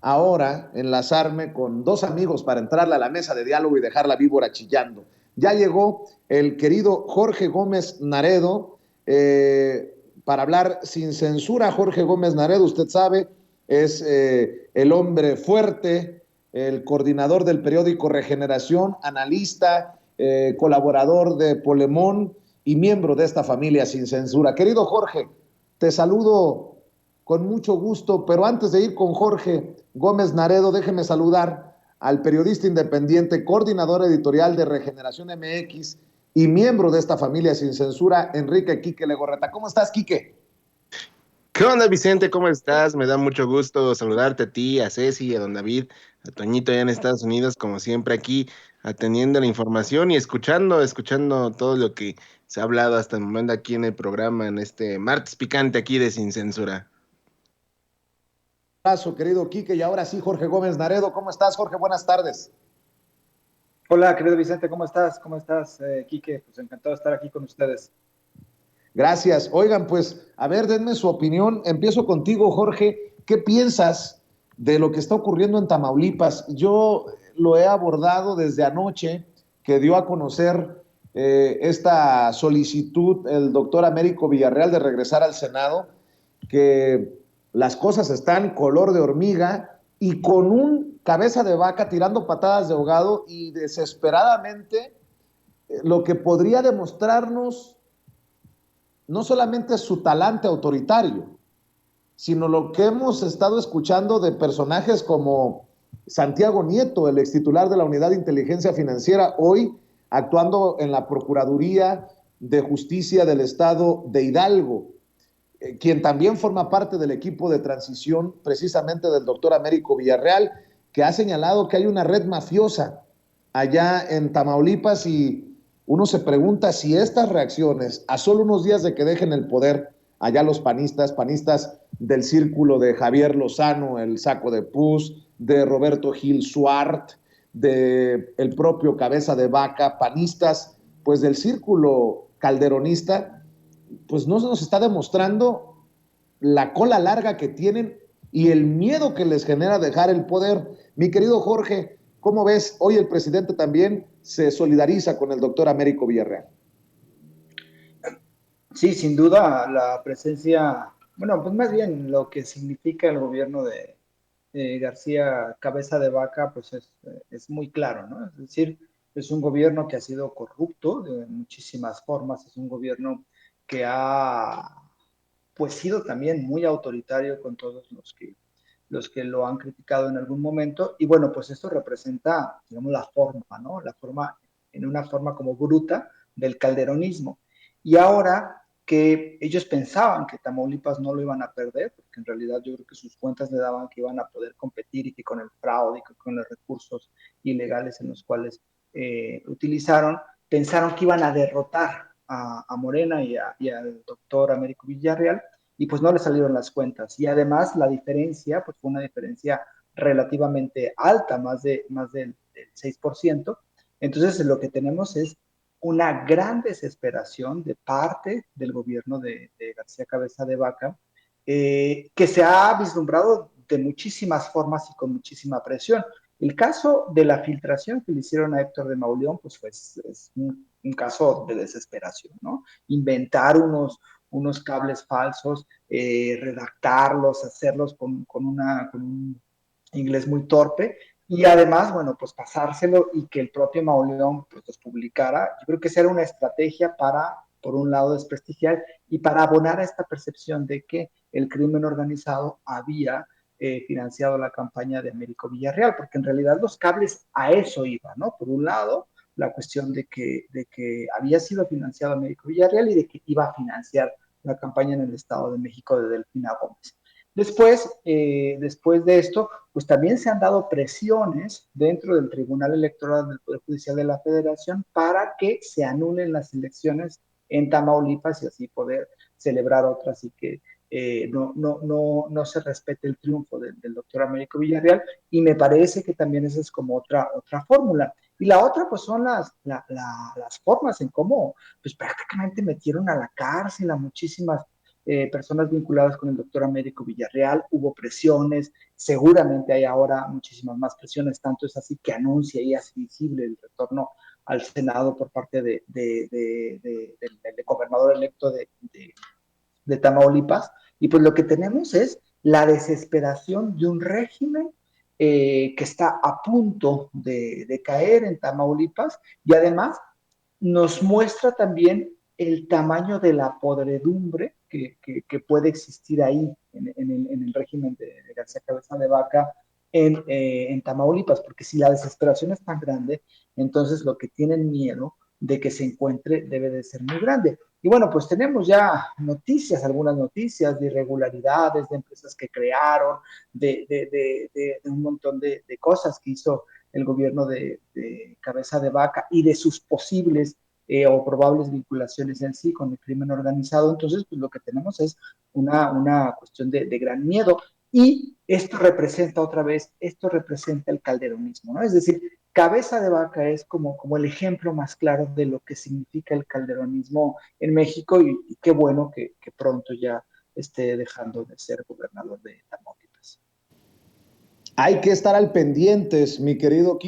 ahora enlazarme con dos amigos para entrarle a la mesa de diálogo y dejar la víbora chillando. Ya llegó el querido Jorge Gómez Naredo para hablar sin censura. Jorge Gómez Naredo, usted sabe, es el hombre fuerte, el coordinador del periódico Regeneración, analista, colaborador de Polemón y miembro de esta familia sin censura. Querido Jorge, te saludo con mucho gusto, pero antes de ir con Jorge Gómez Naredo, déjeme saludar al periodista independiente, coordinador editorial de Regeneración MX y miembro de esta familia sin censura, Enrique Quique Legorreta. ¿Cómo estás, Quique? ¿Qué onda, Vicente? ¿Cómo estás? Me da mucho gusto saludarte a ti, a Ceci, a don David, a Toñito allá en Estados Unidos, como siempre aquí, atendiendo la información y escuchando todo lo que se ha hablado hasta el momento aquí en el programa, en este martes picante aquí de Sin Censura. Un abrazo, querido Quique, y ahora sí, Jorge Gómez Naredo. ¿Cómo estás, Jorge? Buenas tardes. Hola, querido Vicente, ¿cómo estás? ¿Cómo estás, Quique? Pues encantado de estar aquí con ustedes. Gracias. Oigan, pues, a ver, denme su opinión. Empiezo contigo, Jorge. ¿Qué piensas de lo que está ocurriendo en Tamaulipas? Yo lo he abordado desde anoche, que dio a conocer esta solicitud el doctor Américo Villarreal de regresar al Senado, que las cosas están color de hormiga y con un cabeza de vaca tirando patadas de ahogado y desesperadamente lo que podría demostrarnos no solamente su talante autoritario, sino lo que hemos estado escuchando de personajes como Santiago Nieto, el ex titular de la Unidad de Inteligencia Financiera, hoy actuando en la Procuraduría de Justicia del Estado de Hidalgo, quien también forma parte del equipo de transición precisamente del doctor Américo Villarreal, que ha señalado que hay una red mafiosa allá en Tamaulipas y uno se pregunta si estas reacciones, a solo unos días de que dejen el poder allá los panistas del círculo de Javier Lozano, el saco de pus, de Roberto Gil Suart, de el propio cabeza de vaca, panistas, pues del círculo calderonista, pues no se nos está demostrando la cola larga que tienen y el miedo que les genera dejar el poder. Mi querido Jorge, ¿cómo ves? Hoy el presidente también se solidariza con el doctor Américo Villarreal. Sí, sin duda la presencia, bueno, pues más bien lo que significa el gobierno de García Cabeza de Vaca, pues es muy claro, ¿no? Es decir, es un gobierno que ha sido corrupto de muchísimas formas, es un gobierno que ha, pues, sido también muy autoritario con todos los que lo han criticado en algún momento. Y bueno, pues esto representa, digamos, la forma, ¿no? La forma, en una forma como bruta del calderonismo. Y ahora que ellos pensaban que Tamaulipas no lo iban a perder, porque en realidad yo creo que sus cuentas le daban que iban a poder competir y que con el fraude y que con los recursos ilegales en los cuales utilizaron, pensaron que iban a derrotar a Morena y al doctor Américo Villarreal, y pues no le salieron las cuentas. Y además la diferencia, pues fue una diferencia relativamente alta, más del 6%. Entonces lo que tenemos es una gran desesperación de parte del gobierno de García Cabeza de Vaca, que se ha vislumbrado de muchísimas formas y con muchísima presión. El caso de la filtración que le hicieron a Héctor de Mauleón, pues es un caso de desesperación, ¿no? Inventar unos cables falsos, redactarlos, hacerlos con un inglés muy torpe, y además, bueno, pues pasárselo y que el propio Mauleón pues los publicara. Yo creo que esa era una estrategia para, por un lado, desprestigiar y para abonar a esta percepción de que el crimen organizado había financiado la campaña de Américo Villarreal, porque en realidad los cables a eso iban, ¿no? Por un lado, la cuestión de que había sido financiado Américo Villarreal y de que iba a financiar la campaña en el Estado de México de Delfina Gómez. Después de esto, pues también se han dado presiones dentro del Tribunal Electoral del Poder Judicial de la Federación para que se anulen las elecciones en Tamaulipas y así poder celebrar otras y que no se respete el triunfo del doctor Américo Villarreal. Y me parece que también esa es como otra fórmula. Y la otra, pues son las formas en cómo, pues prácticamente metieron a la cárcel a muchísimas personas vinculadas con el doctor Américo Villarreal, hubo presiones, seguramente hay ahora muchísimas más presiones, tanto es así que anuncia y hace visible el retorno al Senado por parte del gobernador electo de Tamaulipas, y pues lo que tenemos es la desesperación de un régimen que está a punto de caer en Tamaulipas, y además nos muestra también el tamaño de la podredumbre que puede existir ahí en el régimen de García Cabeza de Vaca en Tamaulipas, porque si la desesperación es tan grande, entonces lo que tienen miedo de que se encuentre debe de ser muy grande. Y bueno, pues tenemos ya noticias, algunas noticias de irregularidades, de empresas que crearon, de un montón de cosas que hizo el gobierno de Cabeza de Vaca y de sus posibles o probables vinculaciones en sí con el crimen organizado. Entonces, pues lo que tenemos es una cuestión de gran miedo. Y esto representa otra vez, esto representa el calderonismo, ¿no? Es decir, Cabeza de Vaca es como el ejemplo más claro de lo que significa el calderonismo en México, y qué bueno que pronto ya esté dejando de ser gobernador de Tamaulipas. Hay que estar al pendientes, mi querido Kiko.